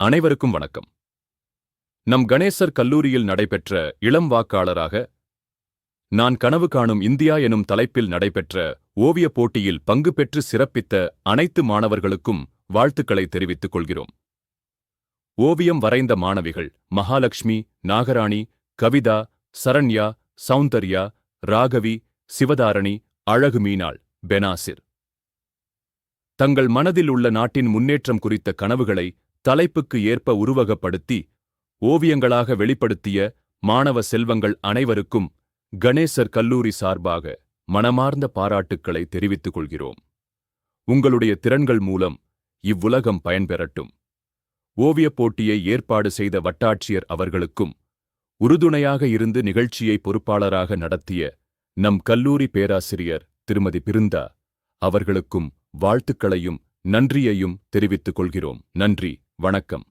அனைவருக்கும் வணக்கம். நம் கணேசர் கல்லூரியில் நடைபெற்ற இளம் வாக்காளராக நான் கனவு காணும் இந்தியா எனும் தலைப்பில் நடைபெற்ற ஓவியப் போட்டியில் பங்கு பெற்று சிறப்பித்த அனைத்து மாணவர்களுக்கும் வாழ்த்துக்களை தெரிவித்துக் கொள்கிறோம். ஓவியம் வரைந்த மாணவிகள் மகாலட்சுமி, நாகராணி, கவிதா, சரண்யா, சௌந்தர்யா, ராகவி, சிவதாரணி, அழகு மீனாள், பெனாசிர் தங்கள் மனதில் உள்ள நாட்டின் முன்னேற்றம் குறித்த கனவுகளை தலைப்புக்கு ஏற்ப உருவகப்படுத்தி ஓவியங்களாக வெளிப்படுத்திய மாணவ செல்வங்கள் அனைவருக்கும் கணேசர் கல்லூரி சார்பாக மனமார்ந்த பாராட்டுக்களை தெரிவித்துக் கொள்கிறோம். உங்களுடைய திறன்கள் மூலம் இவ்வுலகம் பயன்பெறட்டும். ஓவியப் போட்டியை ஏற்பாடு செய்த வட்டாட்சியர் அவர்களுக்கும், உறுதுணையாக இருந்து நிகழ்ச்சியை பொறுப்பாளராக நடத்திய நம் கல்லூரி பேராசிரியர் திருமதி பிருந்தா அவர்களுக்கும் வாழ்த்துக்களையும் நன்றியையும் தெரிவித்துக் கொள்கிறோம். நன்றி, வணக்கம்.